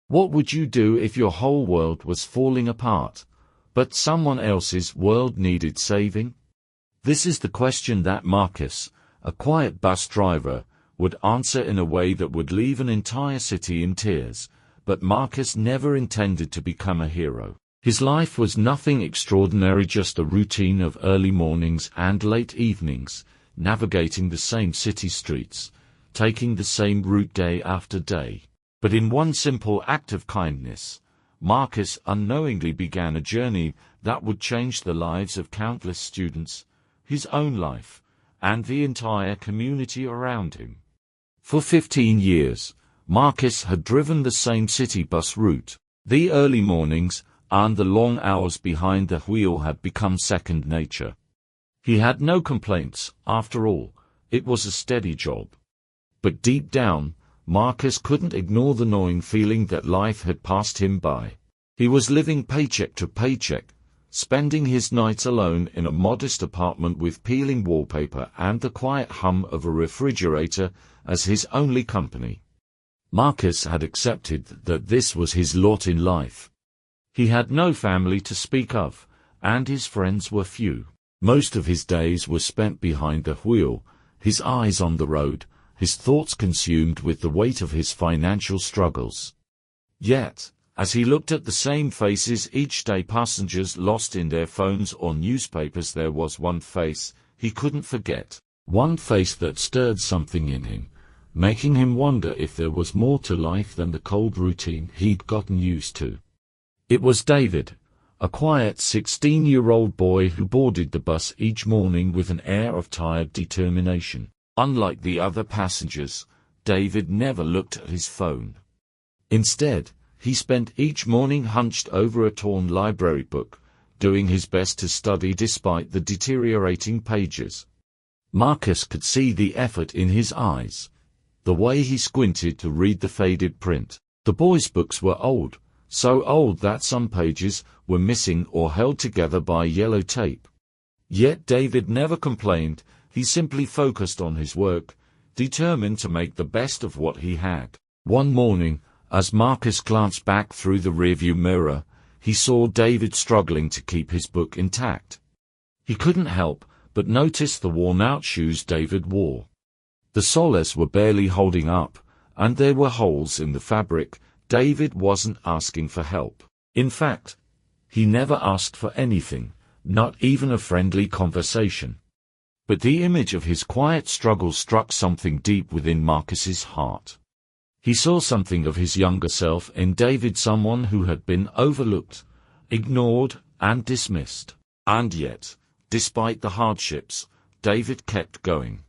What would you do if your whole world was falling apart, but someone else's world needed saving? This is the question that Marcus, a quiet bus driver, would answer in a way that would leave an entire city in tears, but Marcus never intended to become a hero. His life was nothing extraordinary, just a routine of early mornings and late evenings, navigating the same city streets, taking the same route day after day. But in one simple act of kindness, Marcus unknowingly began a journey that would change the lives of countless students, his own life, and the entire community around him. For 15 years, Marcus had driven the same city bus route. The early mornings and the long hours behind the wheel had become second nature. He had no complaints, after all, it was a steady job. But deep down, Marcus couldn't ignore the gnawing feeling that life had passed him by. He was living paycheck to paycheck, spending his nights alone in a modest apartment with peeling wallpaper and the quiet hum of a refrigerator as his only company. Marcus had accepted that this was his lot in life. He had no family to speak of, and his friends were few. Most of his days were spent behind the wheel, his eyes on the road, his thoughts consumed with the weight of his financial struggles. Yet, as he looked at the same faces each day, passengers lost in their phones or newspapers, there was one face he couldn't forget. One face that stirred something in him, making him wonder if there was more to life than the cold routine he'd gotten used to. It was David, a quiet 16-year-old boy who boarded the bus each morning with an air of tired determination. Unlike the other passengers, David never looked at his phone. Instead, he spent each morning hunched over a torn library book, doing his best to study despite the deteriorating pages. Marcus could see the effort in his eyes, the way he squinted to read the faded print. The boy's books were old, so old that some pages were missing or held together by yellow tape. Yet David never complained, he simply focused on his work, determined to make the best of what he had. One morning, as Marcus glanced back through the rearview mirror, he saw David struggling to keep his book intact. He couldn't help but notice the worn-out shoes David wore. The soles were barely holding up, and there were holes in the fabric. David wasn't asking for help. In fact, he never asked for anything, not even a friendly conversation. But the image of his quiet struggle struck something deep within Marcus's heart. He saw something of his younger self in David, someone who had been overlooked, ignored, and dismissed. And yet, despite the hardships, David kept going.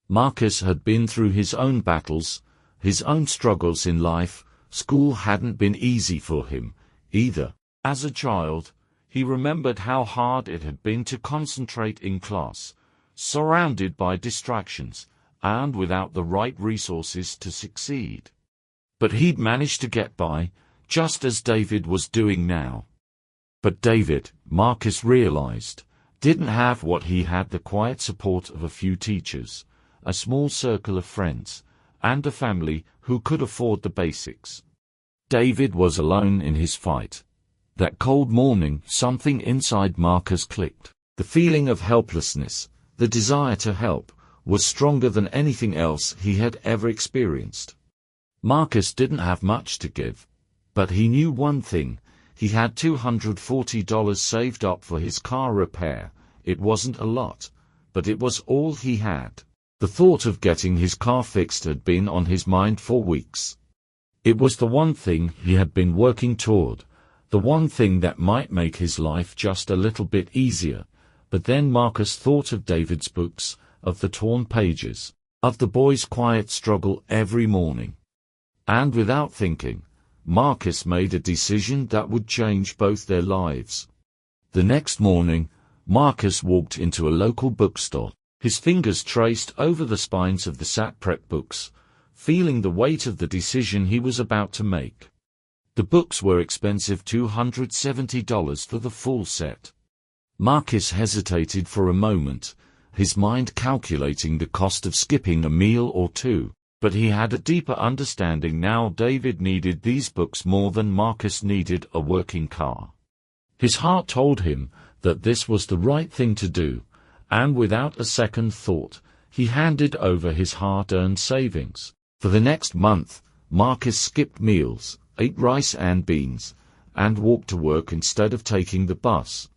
Marcus had been through his own battles, his own struggles in life. School hadn't been easy for him, either. As a child, he remembered how hard it had been to concentrate in class, surrounded by distractions, and without the right resources to succeed. But he'd managed to get by, just as David was doing now. But David, Marcus realized, didn't have what he had: the quiet support of a few teachers, a small circle of friends, and a family who could afford the basics. David was alone in his fight. That cold morning, something inside Marcus clicked. The feeling of helplessness, the desire to help, was stronger than anything else he had ever experienced. Marcus didn't have much to give, but he knew one thing: he had $240 saved up for his car repair. It wasn't a lot, but it was all he had. The thought of getting his car fixed had been on his mind for weeks. It was the one thing he had been working toward, the one thing that might make his life just a little bit easier. But then Marcus thought of David's books, of the torn pages, of the boy's quiet struggle every morning. And without thinking, Marcus made a decision that would change both their lives. The next morning, Marcus walked into a local bookstore. His fingers traced over the spines of the SAT prep books, feeling the weight of the decision he was about to make. The books were expensive, $270 for the full set. Marcus hesitated for a moment, his mind calculating the cost of skipping a meal or two. But he had a deeper understanding now. David needed these books more than Marcus needed a working car. His heart told him that this was the right thing to do, and without a second thought, he handed over his hard-earned savings. For the next month, Marcus skipped meals, ate rice and beans, and walked to work instead of taking the bus.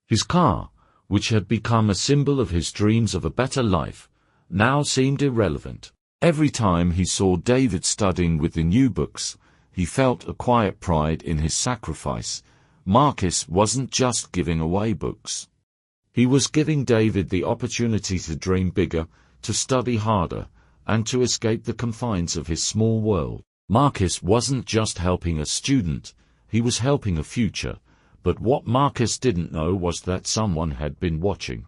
His car, which had become a symbol of his dreams of a better life, now seemed irrelevant. Every time he saw David studying with the new books, he felt a quiet pride in his sacrifice. Marcus wasn't just giving away books. He was giving David the opportunity to dream bigger, to study harder, and to escape the confines of his small world. Marcus wasn't just helping a student, he was helping a future. But what Marcus didn't know was that someone had been watching.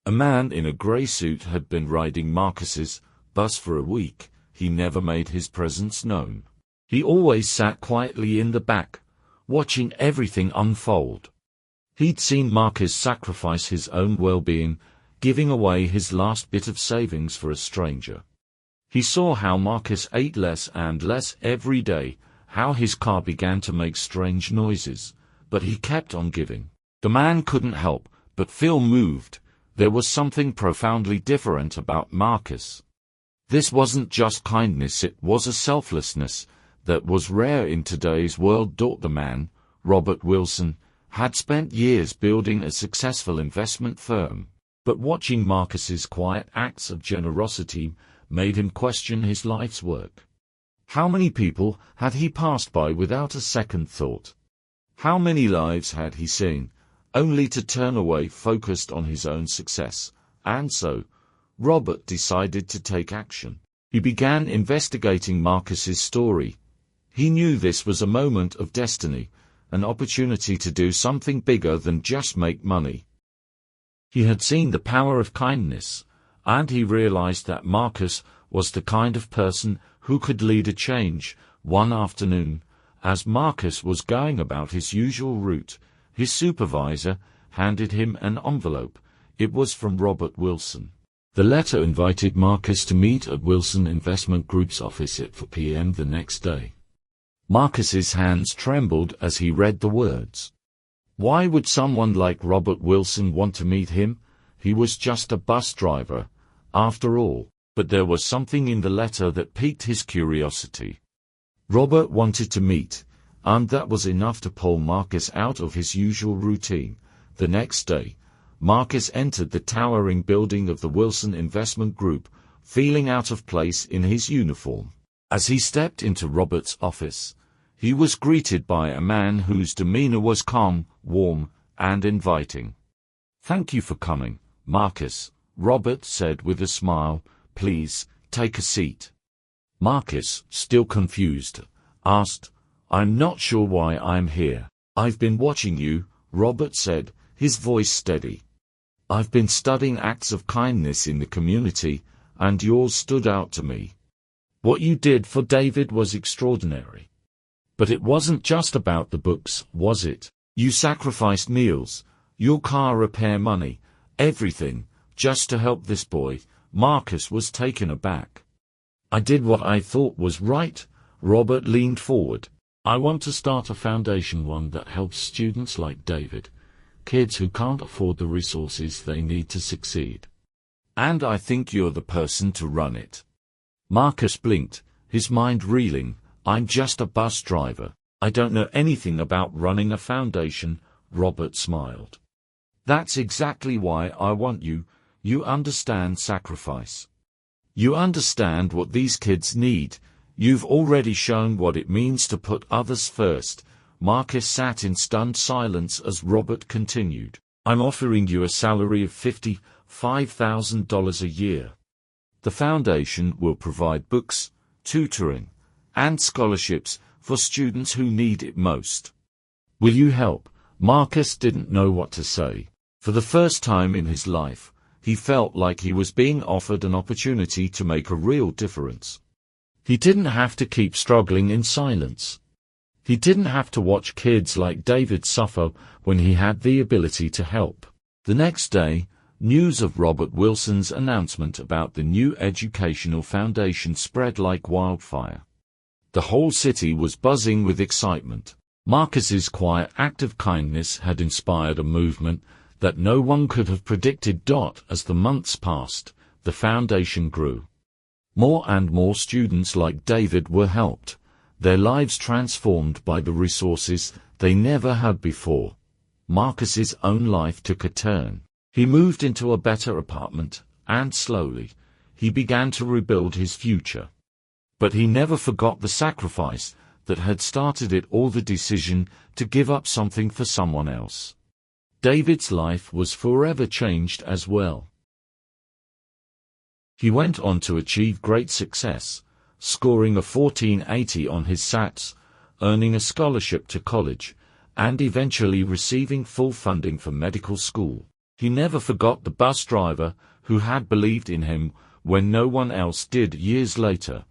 A man in a grey suit had been riding Marcus's bus for a week. He never made his presence known. He always sat quietly in the back, watching everything unfold. He'd seen Marcus sacrifice his own well-being, giving away his last bit of savings for a stranger. He saw how Marcus ate less and less every day, how his car began to make strange noises, but he kept on giving. The man couldn't help but feel moved. There was something profoundly different about Marcus. This wasn't just kindness, it was a selflessness that was rare in today's world. The man, Robert Wilson, had spent years building a successful investment firm, but watching Marcus's quiet acts of generosity made him question his life's work. How many people had he passed by without a second thought? How many lives had he seen, only to turn away focused on his own success? And so, Robert decided to take action. He began investigating Marcus's story. He knew this was a moment of destiny, an opportunity to do something bigger than just make money. He had seen the power of kindness, and he realized that Marcus was the kind of person who could lead a change. One afternoon, as Marcus was going about his usual route, his supervisor handed him an envelope. It was from Robert Wilson. The letter invited Marcus to meet at Wilson Investment Group's office at 4 p.m. the next day. Marcus's hands trembled as he read the words. Why would someone like Robert Wilson want to meet him? He was just a bus driver, after all. But there was something in the letter that piqued his curiosity. Robert wanted to meet, and that was enough to pull Marcus out of his usual routine. The next day, Marcus entered the towering building of the Wilson Investment Group, feeling out of place in his uniform. As he stepped into Robert's office, he was greeted by a man whose demeanor was calm, warm, and inviting. "Thank you for coming, Marcus," Robert said with a smile. "Please, take a seat." Marcus, still confused, asked, "I'm not sure why I'm here." "I've been watching you," Robert said, his voice steady. "I've been studying acts of kindness in the community, and yours stood out to me. What you did for David was extraordinary. But it wasn't just about the books, was it? You sacrificed meals, your car repair money, everything, just to help this boy." Marcus was taken aback. "I did what I thought was right," Robert leaned forward. "I want to start a foundation, one that helps students like David, kids who can't afford the resources they need to succeed. And I think you're the person to run it." Marcus blinked, his mind reeling. "I'm just a bus driver. I don't know anything about running a foundation," Robert smiled. "That's exactly why I want you. You understand sacrifice. You understand what these kids need. You've already shown what it means to put others first." Marcus sat in stunned silence as Robert continued. "I'm offering you a salary of $55,000 a year. The foundation will provide books, tutoring, and scholarships for students who need it most. Will you help?" Marcus didn't know what to say. For the first time in his life, he felt like he was being offered an opportunity to make a real difference. He didn't have to keep struggling in silence. He didn't have to watch kids like David suffer when he had the ability to help. The next day, News of Robert Wilson's announcement about the new educational foundation spread like wildfire. The whole city was buzzing with excitement. Marcus's quiet act of kindness had inspired a movement that no one could have predicted. As the months passed, the foundation grew. More and more students like David were helped, their lives transformed by the resources they never had before. Marcus's own life took a turn. He moved into a better apartment, and slowly, he began to rebuild his future. But he never forgot the sacrifice that had started it all, the decision to give up something for someone else. David's life was forever changed as well. He went on to achieve great success, scoring a 1480 on his SATs, earning a scholarship to college, and eventually receiving full funding for medical school. He never forgot the bus driver who had believed in him when no one else did. Years later,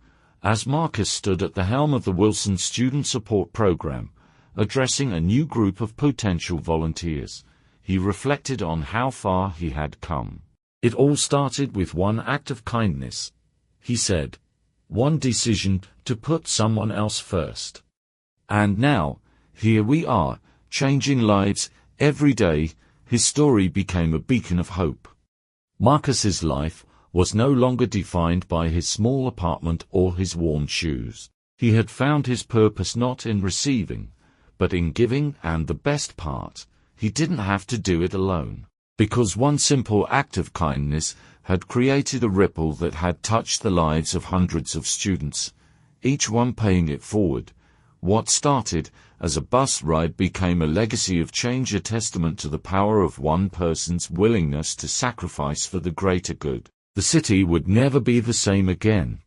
as Marcus stood at the helm of the Wilson Student Support Program, addressing a new group of potential volunteers, he reflected on how far he had come. It all started with one act of kindness, he said. One decision to put someone else first. And now, here we are, changing lives every day. His story became a beacon of hope. Marcus's life was no longer defined by his small apartment or his worn shoes. He had found his purpose not in receiving, but in giving, and the best part, he didn't have to do it alone. Because one simple act of kindness had created a ripple that had touched the lives of hundreds of students, each one paying it forward. What started as a bus ride became a legacy of change, a testament to the power of one person's willingness to sacrifice for the greater good. The city would never be the same again.